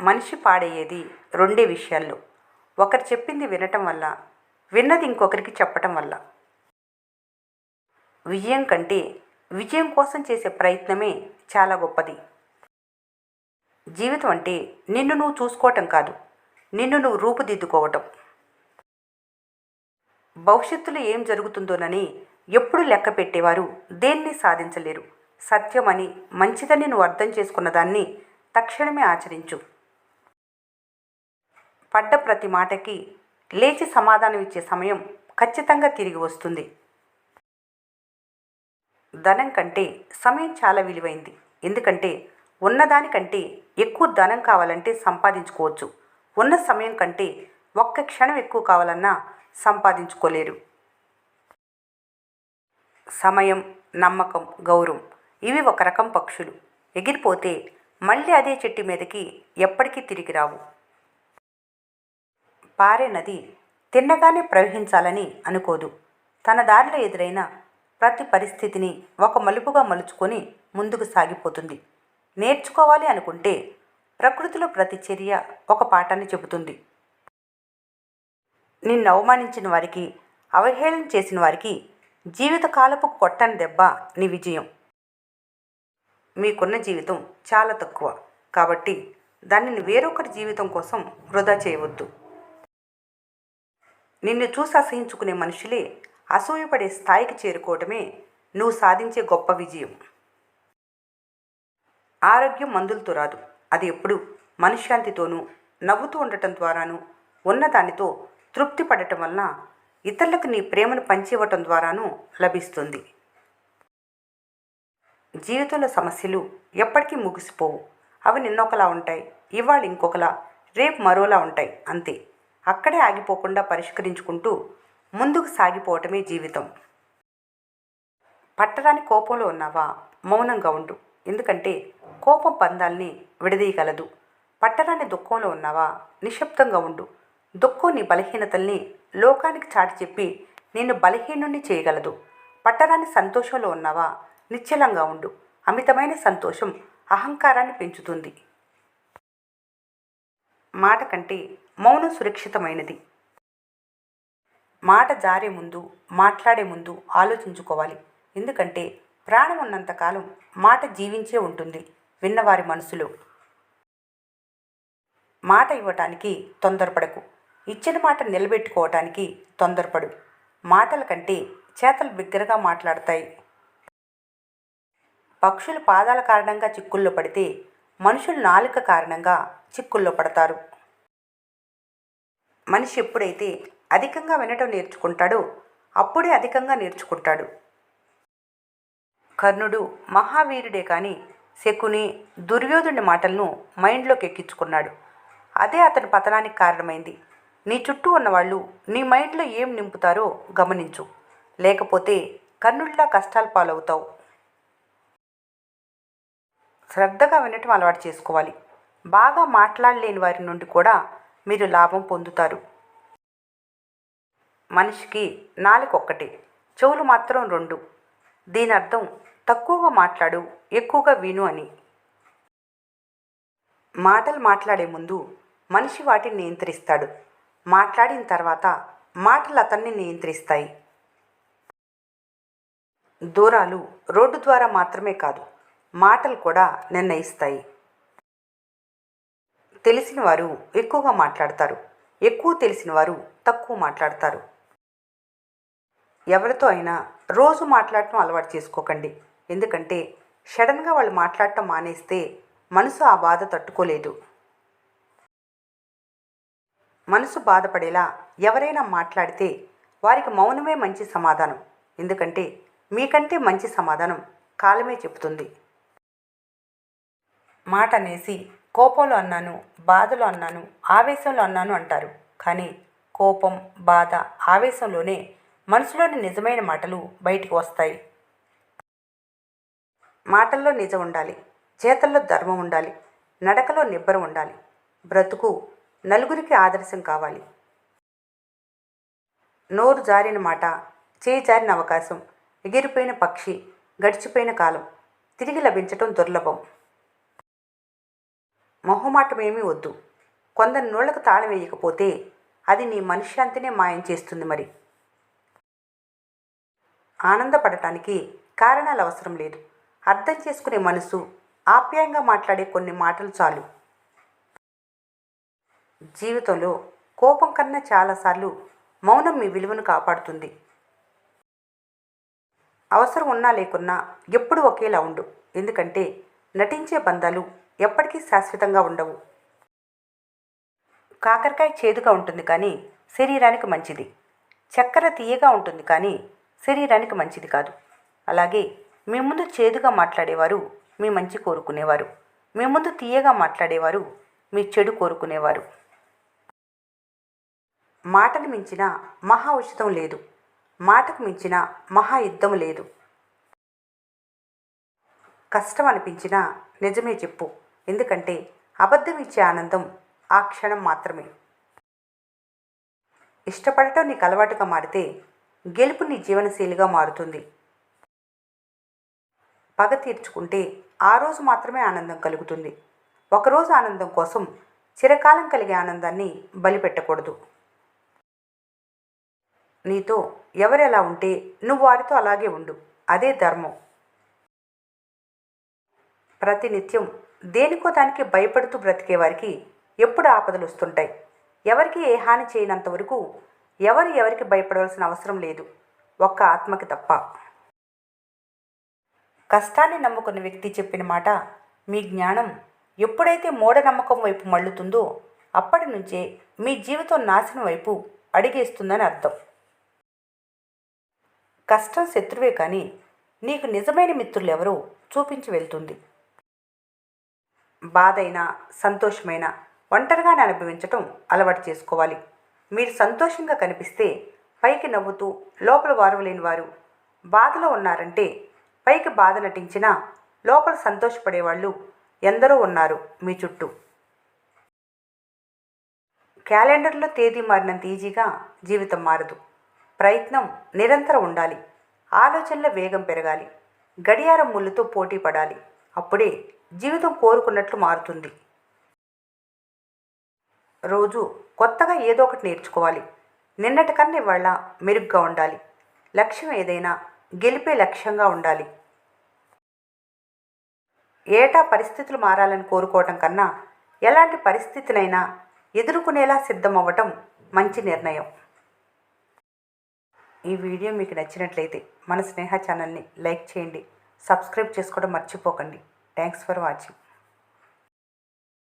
మనిషి పాడయ్యేది రెండే విషయాల్లో. ఒకరు చెప్పింది వినటం వల్ల, విన్నది ఇంకొకరికి చెప్పటం వల్ల. విజయం కంటే విజయం కోసం చేసే ప్రయత్నమే చాలా గొప్పది. జీవితం అంటే నిన్ను నువ్వు చూసుకోవటం కాదు, నిన్ను నువ్వు రూపుదిద్దుకోవటం. భవిష్యత్తులో ఏం జరుగుతుందోనని ఎప్పుడు లెక్క పెట్టేవారు దేన్ని సాధించలేరు. సత్యమని, మంచిదని నువ్వు అర్థం చేసుకున్న దాన్ని తక్షణమే ఆచరించు. పడ్డ ప్రతి మాటకి లేచి సమాధానం ఇచ్చే సమయం ఖచ్చితంగా తిరిగి వస్తుంది. ధనం కంటే సమయం చాలా విలువైంది. ఎందుకంటే ఉన్నదానికంటే ఎక్కువ ధనం కావాలంటే సంపాదించుకోవచ్చు. ఉన్న సమయం కంటే ఒక్క క్షణం ఎక్కువ కావాలన్నా సంపాదించుకోలేరు. సమయం, నమ్మకం, గౌరవం ఇవి ఒక రకం పక్షులు. ఎగిరిపోతే మళ్ళీ అదే చెట్టు మీదకి ఎప్పటికీ తిరిగి రావు. పారే నది తిన్నగానే ప్రవహించాలని అనుకోదు. తన దారిలో ఎదురైన ప్రతి పరిస్థితిని ఒక మలుపుగా మలుచుకొని ముందుకు సాగిపోతుంది. నేర్చుకోవాలి అనుకుంటే ప్రకృతిలో ప్రతి చర్య ఒక పాఠాన్ని చెబుతుంది. నిన్ను అవమానించిన వారికి, అవహేళన చేసిన వారికి జీవితకాలపు కొట్టని దెబ్బ నీ విజయం. మీకున్న జీవితం చాలా తక్కువ, కాబట్టి దానిని వేరొకరి జీవితం కోసం వృధా చేయవద్దు. నిన్ను చూసి అసహించుకునే మనుషులే అసూయపడే స్థాయికి చేరుకోవటమే నువ్వు సాధించే గొప్ప విజయం. ఆరోగ్యం మందులతో రాదు. అది ఎప్పుడు మనశ్శాంతితోనూ, నవ్వుతూ ఉండటం ద్వారాను, ఉన్నదానితో తృప్తి పడటం వలన, ఇతరులకు నీ ప్రేమను పంచివ్వటం ద్వారాను లభిస్తుంది. జీవితంలో సమస్యలు ఎప్పటికీ ముగిసిపోవు. అవి నిన్నొకలా ఉంటాయి, ఇవాళ ఇంకొకలా, రేపు మరోలా ఉంటాయి, అంతే. అక్కడే ఆగిపోకుండా పరిష్కరించుకుంటూ ముందుకు సాగిపోవటమే జీవితం. పట్టరాని కోపంలో ఉన్నావా? మౌనంగా ఉండు. ఎందుకంటే కోపం పందాల్ని విడదీయగలదు. పట్టరాని దుఃఖంలో ఉన్నావా? నిశ్శబ్దంగా ఉండు. దుఃఖం నీ బలహీనతల్ని లోకానికి చాటి చెప్పి నిన్ను బలహీనుణ్ణి చేయగలదు. పట్టరాని సంతోషంలో ఉన్నావా? నిశ్చలంగా ఉండు. అమితమైన సంతోషం అహంకారాన్ని పెంచుతుంది. మాట కంటే మౌనం సురక్షితమైనది. మాట జారే ముందు, మాట్లాడే ముందు ఆలోచించుకోవాలి. ఎందుకంటే ప్రాణం ఉన్నంతకాలం మాట జీవించే ఉంటుంది విన్నవారి మనసులో. మాట ఇవ్వటానికి తొందరపడకు. ఇచ్చిన మాట నిలబెట్టుకోవటానికి తొందరపడు. మాటల కంటే చేతలు బిగ్గరగా మాట్లాడతాయి. పక్షులు పాదాల కారణంగా చిక్కుల్లో పడితే మనుషులు నాలుక కారణంగా చిక్కుల్లో పడతారు. మనిషి ఎప్పుడైతే అధికంగా వినటం నేర్చుకుంటాడో అప్పుడే అధికంగా నేర్చుకుంటాడు. కర్ణుడు మహావీరుడే కానీ శకుని, దుర్యోధుని మాటలను మైండ్లోకి ఎక్కించుకున్నాడు. అదే అతని పతనానికి కారణమైంది. నీ చుట్టూ ఉన్నవాళ్ళు నీ మైండ్లో ఏం నింపుతారో గమనించు. లేకపోతే కర్ణుడిలా కష్టాలు పాలవుతావు. శ్రద్ధగా వినటం అలవాటు చేసుకోవాలి. బాగా మాట్లాడలేని వారి నుండి కూడా మీరు లాభం పొందుతారు. మనిషికి నాలుక ఒక్కటే, చెవులు మాత్రం రెండు. దీని అర్థం తక్కువగా మాట్లాడు, ఎక్కువగా విను అని. మాటలు మాట్లాడే ముందు మనిషి వాటిని నియంత్రిస్తాడు. మాట్లాడిన తర్వాత మాటలు అతన్ని నియంత్రిస్తాయి. దూరాలు రోడ్డు ద్వారా మాత్రమే కాదు, మాటలు కూడా నిర్ణయిస్తాయి. తెలిసిన వారు ఎక్కువగా మాట్లాడతారు, ఎక్కువ తెలిసిన వారు తక్కువ మాట్లాడతారు. ఎవరితో అయినా రోజు మాట్లాడటం అలవాటు చేసుకోకండి. ఎందుకంటే సడన్గా వాళ్ళు మాట్లాడటం మానేస్తే మనసు ఆ బాధ తట్టుకోలేదు. మనసు బాధపడేలా ఎవరైనా మాట్లాడితే వారికి మౌనమే మంచి సమాధానం. ఎందుకంటే మీకంటే మంచి సమాధానం కాలమే చెబుతుంది. మాట అనేసి కోపంలో అన్నాను, బాధలో అన్నాను, ఆవేశంలో అన్నాను అంటారు. కానీ కోపం, బాధ, ఆవేశంలోనే మనసులోని నిజమైన మాటలు బయటికి వస్తాయి. మాటల్లో నిజం ఉండాలి, చేతల్లో ధర్మం ఉండాలి, నడకలో నిబ్బరం ఉండాలి. బ్రతుకు నలుగురికి ఆదర్శం కావాలి. నోరు జారిన మాట, చేయి జారిన అవకాశం, ఎగిరిపోయిన పక్షి, గడిచిపోయిన కాలం తిరిగి లభించటం దుర్లభం. మొహమాటమేమీ వద్దు. కొందరి నోళ్లకు తాళం వేయకపోతే అది నీ మనశ్శాంతినే మాయం చేస్తుంది మరి. ఆనందపడటానికి కారణాలు అవసరం లేదు. అర్థం చేసుకునే మనసు, ఆప్యాయంగా మాట్లాడే కొన్ని మాటలు చాలు. జీవితంలో కోపం కన్నా చాలాసార్లు మౌనం మీ విలువను కాపాడుతుంది. అవసరం ఉన్నా లేకున్నా ఎప్పుడూ ఒకేలా ఉండు. ఎందుకంటే నటించే బంధాలు ఎప్పటికీ శాశ్వతంగా ఉండవు. కాకరకాయ చేదుగా ఉంటుంది కానీ శరీరానికి మంచిది. చక్కెర తీయగా ఉంటుంది కానీ శరీరానికి మంచిది కాదు. అలాగే మీ ముందు చేదుగా మాట్లాడేవారు మీ మంచి కోరుకునేవారు. మీ ముందు తీయగా మాట్లాడేవారు మీ చెడు కోరుకునేవారు. మాటను మించిన మహా ఔషధం లేదు. మాటకు మించిన మహా యుద్ధం లేదు. కష్టం అనిపించినా నిజమే చెప్పు. ఎందుకంటే అబద్ధం ఇచ్చే ఆనందం ఆ క్షణం మాత్రమే. ఇష్టపడటం నీకు అలవాటుగా మారితే గెలుపు నీ జీవనశైలిగా మారుతుంది. పగ తీర్చుకుంటే ఆ రోజు మాత్రమే ఆనందం కలుగుతుంది. ఒకరోజు ఆనందం కోసం చిరకాలం కలిగే ఆనందాన్ని బలిపెట్టకూడదు. నీతో ఎవరెలా ఉంటే నువ్వు వారితో అలాగే ఉండు. అదే ధర్మం. ప్రతినిత్యం దేనికో దానికి భయపడుతూ బ్రతికే వారికి ఎప్పుడు ఆపదలు వస్తుంటాయి. ఎవరికి ఏ హాని చేయనంత వరకు ఎవరికి భయపడవలసిన అవసరం లేదు, ఒక్క ఆత్మకి తప్ప. కష్టాన్ని నమ్ముకున్న వ్యక్తి చెప్పిన మాట మీ జ్ఞానం ఎప్పుడైతే మూఢనమ్మకం వైపు మళ్ళుతుందో అప్పటి నుంచే మీ జీవితం నాశనం వైపు అడిగేస్తుందని అర్థం. కష్టం శత్రువే కానీ నీకు నిజమైన మిత్రులు ఎవరో చూపించి వెళ్తుంది. బాధైనా సంతోషమైనా ఒంటరిగానే అనుభవించటం అలవాటు చేసుకోవాలి. మీరు సంతోషంగా కనిపిస్తే పైకి నవ్వుతూ లోపల వారవలేని వారు, బాధలో ఉన్నారంటే పైకి బాధ నటించినా లోపల సంతోషపడేవాళ్ళు ఎందరో ఉన్నారు మీ చుట్టూ. క్యాలెండర్లో తేదీ మారినంత ఈజీగా జీవితం మారదు. ప్రయత్నం నిరంతరం ఉండాలి. ఆలోచనల వేగం పెరగాలి. గడియారం ముళ్ళుతో పోటీ పడాలి. అప్పుడే జీవితం కోరుకున్నట్లు మారుతుంది. రోజు కొత్తగా ఏదో ఒకటి నేర్చుకోవాలి. నిన్నటి కన్నా ఇవాళ మెరుగ్గా ఉండాలి. లక్ష్యం ఏదైనా గెలిపే లక్ష్యంగా ఉండాలి. ఏటా పరిస్థితులు మారాలని కోరుకోవటం కన్నా ఎలాంటి పరిస్థితినైనా ఎదుర్కొనేలా సిద్ధమవ్వటం మంచి నిర్ణయం. ఈ వీడియో మీకు నచ్చినట్లయితే మన స్నేహ ఛానల్ని లైక్ చేయండి. సబ్స్క్రైబ్ చేసుకోవడం మర్చిపోకండి. Thanks for watching.